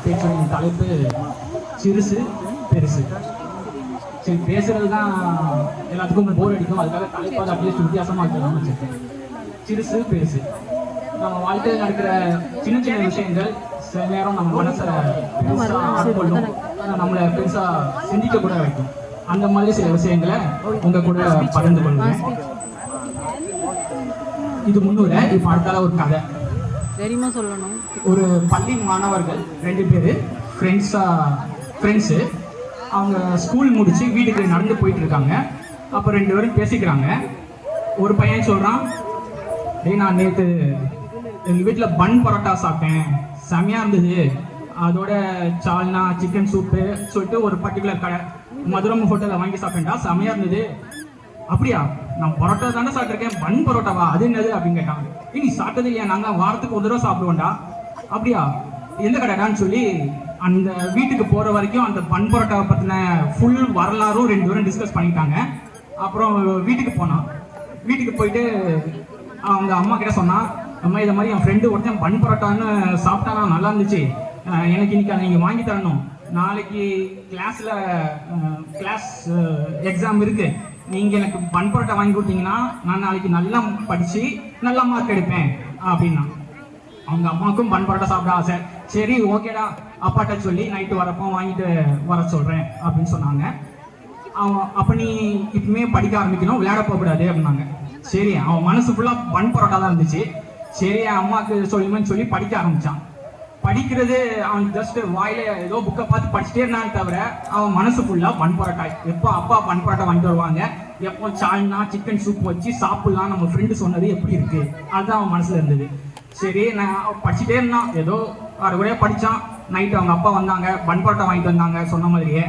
பேச்சின் தலைப்பு சிறுசு பெருசு. சரி, பேசுறது தான் எல்லாத்துக்கும் போர் அடிக்கும், அதுக்காக தலைப்பு அதை அட்லீஸ்ட் வித்தியாசமாக இருக்கலாம்னு வச்சுருக்கேன். சிறுசு பெருசு. நம்ம வாழ்க்கையில் நடக்கிற சின்ன சின்ன விஷயங்கள் சில நேரம் நம்ம மனசை பெருசாக ஆட்கொள்ளும், நம்மளை பெருசாக சிந்திக்க கூட வைக்கும். அந்த மாதிரி சில விஷயங்களை உங்கள் கூட பகிர்ந்து கொள்வேன். இது முன்னுரை. இப்போ அடுத்தால ஒரு கதை. சொல்லணும். ஒரு பள்ளி மாணவர்கள் 2 பேர் ஃப்ரெண்ட்ஸு. அவங்க ஸ்கூல் முடிச்சு வீட்டுக்கு நடந்து போயிட்டு இருக்காங்க. அப்போ 2 பேரும் பேசிக்கிறாங்க. ஒரு பையன் சொல்கிறான், டேய் நான் நேற்று எங்கள் வீட்டில் பன் பரோட்டா சாப்பிட்டேன், செமையாக இருந்தது. அதோட சால்னா சிக்கன் சூப்பு சொல்லிட்டு ஒரு பர்டிகுலர் கடை மதுரம் ஹோட்டலில் வாங்கி சாப்பிட்டேன்டா, செமையாக இருந்தது. அப்படியா, நான் பரோட்டா தானே சாப்பிட்ருக்கேன், பன் பரோட்டாவா, அது என்னது அப்படின்னு கேட்டாங்க. நீ சாப்பிட்டது இல்லையா, நாங்கள் வாரத்துக்கு ஒரு தடவை சாப்பிடுவோம்டா. அப்படியா, எந்த கடைடான்னு சொல்லி அந்த வீட்டுக்கு போகிற வரைக்கும் அந்த பன் பரோட்டாவை பற்றின ஃபுல் வரலாறும் 2 பேரும் டிஸ்கஸ் பண்ணிட்டாங்க. அப்புறம் வீட்டுக்கு போனான். வீட்டுக்கு போயிட்டு அவங்க அம்மா கிட்ட சொன்னான், அம்மா இதை மாதிரி என் ஃப்ரெண்டு ஒருத்தன் பன் பரோட்டான்னு சாப்பிட்டானா, நல்லா இருந்துச்சு, எனக்கு இன்னைக்கு அதை நீங்கள் வாங்கி தரணும். நாளைக்கு கிளாஸ் எக்ஸாம் இருக்குது, நீங்கள் எனக்கு பன் பரோட்டா வாங்கி கொடுத்தீங்கன்னா நான் நாளைக்கு நல்லா படித்து நல்லா மார்க் எடுப்பேன் அப்படின்னா. அவங்க அம்மாவுக்கும் பன் பரோட்டா சாப்பிட ஆசை. சரி ஓகேடா, அப்பாட்ட சொல்லி நைட்டு வரப்போ வாங்கிட்டு வர சொல்கிறேன் அப்படின்னு சொன்னாங்க. அப்போ நீ இப்பவுமே படிக்க ஆரம்பிக்கணும், விளையாட போகக்கூடாது அப்படின்னாங்க. சரி, அவன் மனசு ஃபுல்லாக பன் பரோட்டா தான் இருந்துச்சு. சரி அம்மாவுக்கு சொல்லுமேன்னு சொல்லி படிக்க ஆரம்பித்தான். படிக்கிறது அவன் ஜஸ்ட் வாயில ஏதோ புக்கை பார்த்து படிச்சுட்டே இருந்தான்னு தவிர அவன் மனசு ஃபுல்லாக பன் பரோட்டா. எப்போ அப்பா பன் பரோட்டா வாங்கிட்டு வருவாங்க, எப்போ சால்னா சிக்கன் சூப் வச்சு சாப்பிட்லாம், நம்ம ஃப்ரெண்டு சொன்னது எப்படி இருக்கு, அதுதான் அவன் மனசுல இருந்தது. சரி, நான் படிச்சுட்டே இருந்தான், ஏதோ அரைகுறையாக படித்தான். நைட்டு அவங்க அப்பா வந்தாங்க, பன் பரோட்டா வாங்கிட்டு வந்தாங்க. சொன்ன மாதிரியே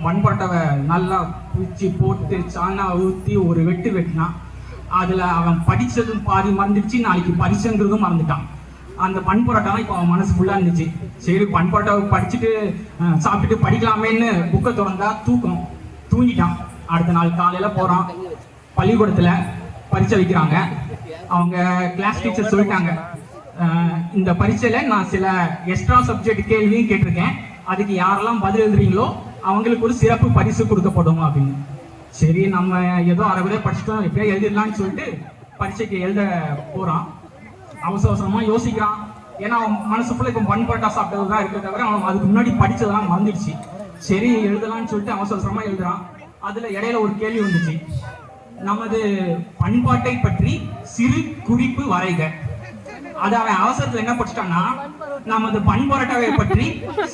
பன் பரோட்டாவை நல்லா பிடிச்சி போட்டு சால்னா ஊற்றி ஒரு வெட்டினான். அதில் அவன் படித்ததும் பாதி மறந்துடுச்சு, நாளைக்கு பரிசுங்கிறதும் மறந்துட்டான். அந்த பன் பரோட்டாலாம் இப்போ அவன் மனசு ஃபுல்லாக இருந்துச்சு. சரி, பன் பரோட்டாவை படிச்சுட்டு சாப்பிட்டுட்டு படிக்கலாமேன்னு புக்கை திறந்தா தூங்கிட்டான். அடுத்த நாள் காலையில் போகிறான், பள்ளிக்கூடத்தில் பரீட்சை வைக்கிறாங்க. அவங்க கிளாஸ் டீச்சர் சொல்லிட்டாங்க, இந்த பரீட்சையில் நான் சில எக்ஸ்ட்ரா சப்ஜெக்ட் கேள்வியும் கேட்டிருக்கேன், அதுக்கு யாரெல்லாம் பதில் எழுதுறீங்களோ அவங்களுக்கு ஒரு சிறப்பு பரிசு கொடுக்கப்படும் அப்படின்னு. சரி, நம்ம ஏதோ அரைகுறையாக படிச்சுட்டோம், எப்படியா எழுதிடலான்னு சொல்லிட்டு பரீட்சைக்கு எழுத போகிறான். அவசரமாக யோசிக்கிறான். ஏன்னா அவன் மனசு ஃபுல்லாக இப்போ பன் பரோட்டா சாப்பிட்டது தான் இருக்க தவிர அவன் அதுக்கு முன்னாடி படித்ததெல்லாம் மறந்துடுச்சு. சரி எழுதலான்னு சொல்லிட்டு அவசரமாக எழுதுறான். அதில் இடையில ஒரு கேள்வி வந்துச்சு, நமது பண்பாட்டை பற்றி சிறு குறிப்பு வரைக. அது அவன் அவசரத்தில் என்ன படிச்சிட்டான்னா, நமது பன் பரோட்டாவை பற்றி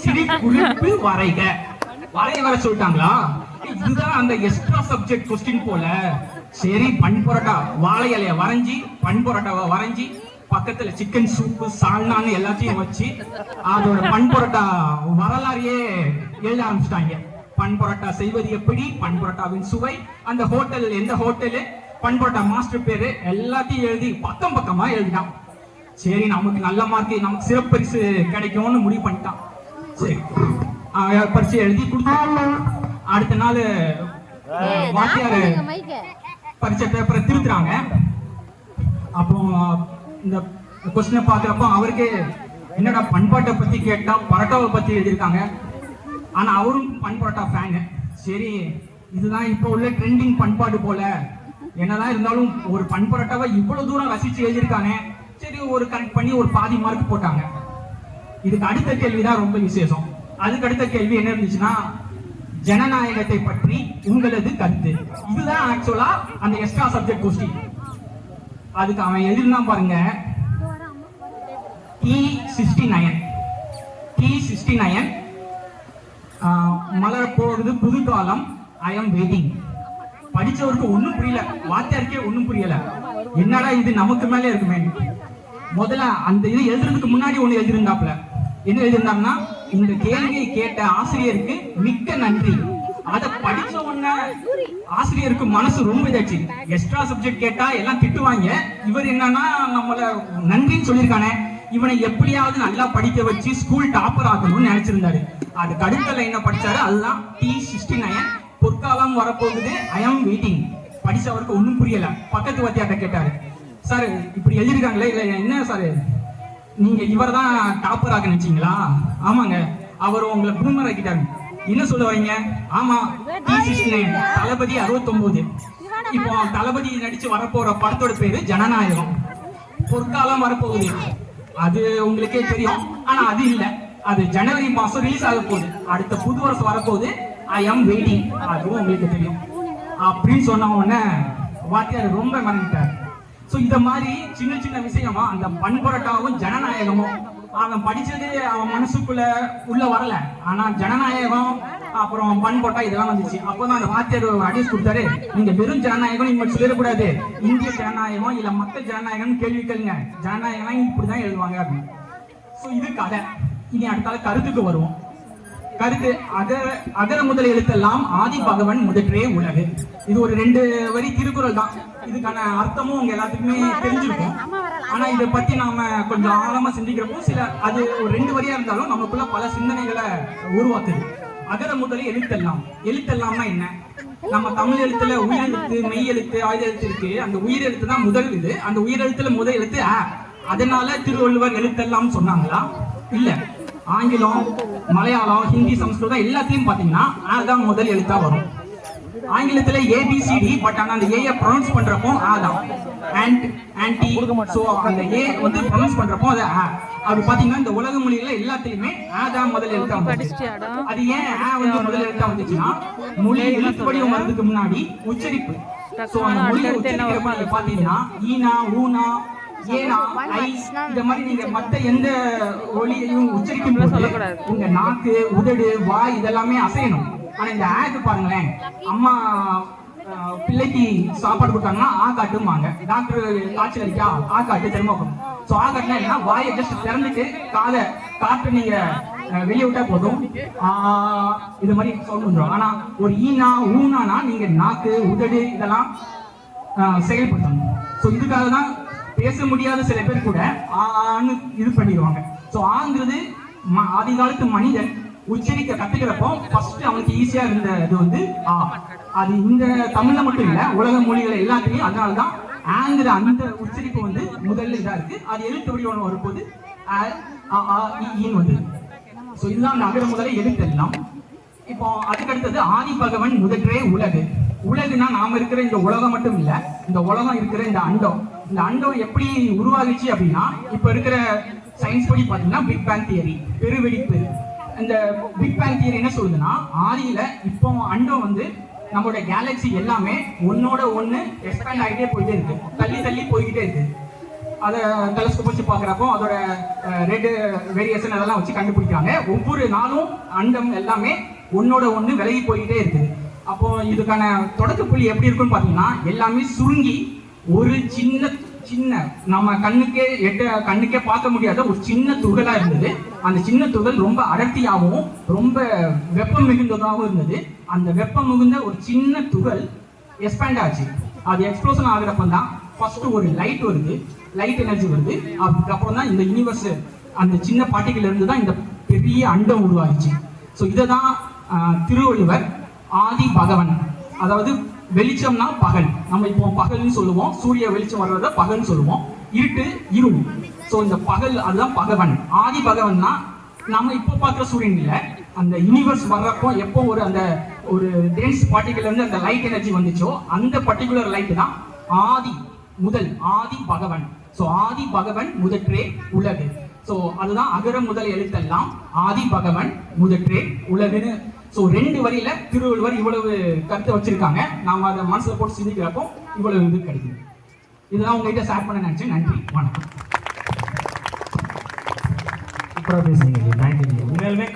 சிறு குறிப்பு வரைக. வர சொல்லிட்டாங்களா, இதுதான் அந்த எக்ஸ்ட்ரா சப்ஜெக்ட் கொஸ்டின் போல. சரி, பன் பரோட்டா வாழை இலைய வரைஞ்சி பன் பரோட்டாவை வரைஞ்சி பக்கத்துல சிக்கன் சூப்பு சால்னான்னு எல்லாத்தையும் வச்சு அதோட பன் பரோட்டா வரலாறையே எழுத ஆரம்பிச்சிட்டாங்க. பன் பரோட்டா செய்வது எப்படி, பன் பரோட்டாவின் சுவை, அந்த ஹோட்டல் எந்த ஹோட்டலு, பன் பரோட்டா மாஸ்டர் பேரு எல்லாத்தையும் எழுதி பக்கமா எழுதிட்டான். சரி, நமக்கு நல்ல மார்க், நமக்கு சிறப்பு பரிசு கிடைக்கும்னு முடிவு பண்ணிட்டான். சரி, பரிசு எழுதி கொடுத்தாங்க. அடுத்த நாள் வாத்தியார் பரீட்சை பேப்பரை திருத்துறாங்க. அப்போ இந்த கொஸ்டினை பார்க்குறப்போ அவருக்கு என்னடா பண்பாட்டை பற்றி கேட்டால் பரோட்டாவை பற்றி எழுதியிருக்காங்க. ஆனால் அவரும் பன் பரோட்டா ஃபேனு. சரி, இதுதான் இப்போ உள்ள ட்ரெண்டிங் பண்பாடு போல, என்னதான் இருந்தாலும் ஒரு பன் பரோட்டாவை இவ்வளோ தூரம் ரசித்து எழுதியிருக்கானே, சரி ஒரு கனெக்ட் பண்ணி ஒரு பாதி மார்க் போட்டாங்க. இதுக்கு அடுத்த கேள்விதான் ரொம்ப விசேஷம். அதுக்கு அடுத்த கேள்வி என்ன இருந்துச்சுன்னா, ஜனநாயகத்தை பற்றி உங்களது கருத்து. இதுதான் ஆக்சுவலா அந்த எக்ஸ்ட்ரா சப்ஜெக்ட் கொஸ்டின். அதுக்கு அவன் எழுதிருந்தான் பாருங்க, T69 மலர் போகுது புதுகாலம், ஐ எம் வெயிட்டிங். படிச்சவருக்கு ஒன்றும் புரியல, வாத்தியாருக்கே ஒன்றும் புரியல. என்னடா இது நமக்கு மேலே இருக்குமே. முதல்ல அந்த இது எழுதுறதுக்கு முன்னாடி ஒன்று எழுதிருந்தாப்புல. என்ன எழுதிருந்தாங்கன்னா, இந்த கேள்வியை கேட்ட ஆசிரியருக்கு மிக்க நன்றி. அதை படிச்ச உடனே ஆசிரியருக்கு மனசு ரொம்ப இதாச்சு. எக்ஸ்ட்ரா சப்ஜெக்ட் கேட்டா எல்லாம் திட்டுவாங்க, இவர் என்னன்னா நம்மள நன்றின்னு சொல்லியிருக்கானே, இவனை எப்படியாவது நல்லா படிக்க வச்சு ஸ்கூல் டாப்பர் ஆக்கணும்னு நினைச்சிருந்தாரு. அதுக்கு அடுத்த லைனை படிச்சாரு, அதுதான் T69 பொற்காலம் வரப்போகுது, ஐ ஆம் வெயிட்டிங். படிச்சவருக்கு ஒன்றும் புரியல. பக்கத்து வாத்தியார்ட்ட கேட்டாரு, சார் இப்படி எழுதிருக்காங்களே, இல்லை என்ன சார் நீங்க இவர் தான் டாப்பர் ஆக நினைச்சீங்களா? ஆமாங்க, அவர் உங்களை பூமர் ஆக்கிட்டாரு. என்ன சொல்ல வரீங்க? ஆமா, தளபதி 69. இப்போ தளபதி நடிச்சு வரப்போற படத்தோட பேரு ஜனநாயகம். பொற்காலம் வரப்போகுது, அது உங்களுக்கே தெரியும். ஆனா அது இல்ல, அது ஜனவரி மாசம் ரிலீஸ் ஆக போகுது. அடுத்த புது வருஷம் வரப்போகுது. ஐ ஆம் வெயிட்டிங், அதுவும் உங்களுக்கு தெரியும் அப்படின்னு சொன்ன உடனே வாத்தியார் ரொம்ப மறந்துட்டார். ஸோ இந்த மாதிரி சின்ன சின்ன விஷயமா அந்த பண்புரட்டாவும் ஜனநாயகமும் அவன் படிச்சது அவன் மனசுக்குள்ள உள்ள வரல. ஆனா ஜனநாயகம் அப்புறம் பண்போட்டா இதெல்லாம் வந்துச்சு. அப்போதான் அந்த வாத்தியார் அட்வைஸ் கொடுத்தாரு, நீங்க வெறும் ஜனநாயகம் நீங்க சொல்லிடக்கூடாது, இந்திய ஜனநாயகம் இல்ல மக்கள் ஜனநாயகம் கேள்வி கேளுங்க, ஜனநாயகம் இப்படிதான் எழுதுவாங்க அப்படின்னு. ஸோ இது கதை. இனி அடுத்தால கருத்துக்கு வருவோம். கருத்து அகர முதல் எழுத்தெல்லாம் ஆதி பகவன் முதற்றே உலகு. இது ஒரு 2 வரி திருக்குறள் தான். இதுக்கான அர்த்தமும் உங்க எல்லாத்துக்குமே தெரிஞ்சிருக்கும். ஆனா இதை பத்தி நாம கொஞ்சம் ஆழமா சிந்திக்கிறப்போ அது ஒரு 2 வரியா இருந்தாலும் நமக்குள்ள பல சிந்தனைகளை உருவாக்குது. அகர முதல் எழுத்தெல்லாம். எழுத்தெல்லாம்னா என்ன? நம்ம தமிழ் எழுத்துல உயிரெழுத்து, மெய் எழுத்து, ஆயுத எழுத்து இருக்கு. அந்த உயிரெழுத்து தான் முதல் இது. அந்த உயிரெழுத்துல முதல் எழுத்து அ. அதனால திருவள்ளுவர் எழுத்தெல்லாம் சொன்னாங்களா? இல்ல. ஆங்கிலம், மலையாளம், ஹிந்தி, சமஸ்கிருதம் எல்லாத்தையும் பாத்தீங்கன்னா அதான் முதல் எழுத்தா வரும். ஆங்கிலத்துல ABCD, பட் ஆனா அந்த ஏ ப்ரொனவுன்ஸ் பண்றப்போ அதான் ஆன்டி. சோ அந்த ஏ வந்து ப்ரொனவுன்ஸ் பண்றப்போ அது அது பாத்தீங்கன்னா இந்த உலக மொழியில எல்லாத்தையுமே அதான் முதல் எழுத்தா வந்துச்சு. அது ஏன் வந்து முதல் எழுத்தா வந்துச்சுன்னா மொழி எழுத்து வடிவம் வர்றதுக்கு முன்னாடி உச்சரிப்பு. சோ அந்த மொழியை உச்சரிக்கிறப்ப பாத்தீங்கன்னா ஈனா, ஊனா, ஏனா, ஐ இந்த மாதிரி நீங்க மத்த எந்த ஒலியையும் உச்சரிக்கும் போது உங்க நாக்கு, உதடு, வாய் இதெல்லாமே அசையணும். ஆனா இந்த ஆக்கு பாருங்களேன், அம்மா பிள்ளைக்கு சாப்பாடு கொடுத்தாங்கன்னா ஆ காட்டுமாங்க. டாக்டர் காய்ச்சல் அடிக்கா ஆ காட்டு திரும்ப. ஸோ ஆ காட்டுனா என்ன? வாயை ஜஸ்ட் திறந்துட்டு காற்று நீங்க வெளியே விட்டா போதும் இது மாதிரி சவுண்ட் வந்துடும். ஆனா ஒரு ஈனா, ஊனானா நீங்க நாக்கு, உதடு இதெல்லாம் செயல்படுத்தணும். ஸோ இதுக்காக தான் பேச முடியாத சில பேர் கூட ஆன்னு இது பண்ணிடுவாங்க. ஸோ ஆங்கிறது ஆதி காலத்து மனிதன் உச்சரிக்க கத்துக்கிறப்போ ஃபர்ஸ்ட் அவனுக்கு ஈஸியா இருந்த இது வந்து ஆ. அது இந்த தமிழ்ல மட்டும் இல்ல, உலக மொழிகள் எல்லாத்துலயும் அதனாலதான் ஆங்கிற அந்த உச்சரிப்பு வந்து முதல்ல இதா இருக்கு. அது எழுத்து வடிவம் வரும்போது வந்து. ஸோ இதுதான் அந்த அகர முதல எழுத்தெல்லாம். இப்போ அதுக்கடுத்தது ஆதி பகவன் முதற்றே உலகு. உலகுனா நாம இருக்கிற இந்த உலகம் மட்டும் இல்ல, இந்த உலகம் இருக்கிற இந்த அண்டம். இந்த அண்டம் எப்படி உருவாகுச்சு அப்படின்னா, இப்ப இருக்கிற சயின்ஸ் படி பாத்தீங்கன்னா பிக் பேங் தியரி, பெருவெடிப்பு. இந்த பிக் பேங் தியரி என்ன சொல்லுதுன்னா, ஆதியில இப்போ அண்டம் வந்து நம்மளோட கேலக்சி எல்லாமே ஒன்னோட ஒண்ணு எக்ஸ்பேண்ட் ஆகிட்டே போயிட்டே இருக்கு, தள்ளி தள்ளி போய்கிட்டே இருக்கு. அதை டெலஸ்கோப் வச்சு பாக்குறப்போ அதோட ரெட் வேரியேஷன் அதெல்லாம் வச்சு கண்டுபிடிக்கிறாங்க. ஒவ்வொரு நாளும் அண்டம் எல்லாமே ஒன்னோட ஒண்ணு விலகி போய்கிட்டே இருக்குது. அப்போ இதுக்கான தொடக்க புள்ளி எப்படி இருக்குன்னு பாத்தீங்கன்னா, எல்லாமே சுருங்கி ஒரு சின்ன நம்ம கண்ணுக்கே பார்க்க முடியாத ஒரு சின்ன துகளா இருந்தது. அந்த சின்ன துகள் ரொம்ப அடர்த்தியாகவும் ரொம்ப வெப்பம் மிகுந்ததாகவும் இருந்தது. அந்த வெப்பம் மிகுந்த ஒரு சின்ன துகள் எக்ஸ்பேண்ட் ஆச்சு. அது எக்ஸ்ப்ளோஷன் ஆகுறப்ப தான் ஃபர்ஸ்ட் ஒரு லைட் வருது, லைட் எனர்ஜி வருது. அதுக்கப்புறம் தான் இந்த யூனிவர்ஸ் அந்த சின்ன பார்ட்டிகள் இருந்து தான் இந்த பெரிய அண்டம் உருவாச்சு. ஸோ இதை தான் திருவள்ளுவர் ஆதி பகவன், அதாவது வெளிச்சம்னா பகல், நம்ம இப்போ பகல்னு சொல்லுவோம், சூரிய வெளிச்சம் வர்றத பகல்னு சொல்லுவோம், இருட்டு இருள். ஸோ இந்த பகல் அதுதான் பகவன். ஆதி பகவன்னா நம்ம இப்போ பார்க்குற சூரியன் இல்லை, அந்த யூனிவர்ஸ் வர்றப்போ எப்போ ஒரு டென்ஸ் பார்ட்டிகல் இருந்து அந்த லைட் எனர்ஜி வந்துச்சோ அந்த பர்டிகுலர் லைட் தான் ஆதி பகவன். ஸோ ஆதி பகவன் முதற்றே உலகு. ஸோ அதுதான் அகர முதல் எழுத்தெல்லாம் ஆதி பகவன் முதற்றே உலகுன்னு. ஸோ 2 வரியில திருவள்ளுவர் இவ்வளவு கருத்தை வச்சிருக்காங்க. நாம அதை மனசுல போட்டு சிந்திக்கிறப்போ இவ்வளவு இது கிடைக்குது. இதுதான் உங்ககிட்ட ஷேர் பண்ண நினைச்சேன். நன்றி, வணக்கம். சூப்பரா பேசுறீங்க. உண்மையாலுமே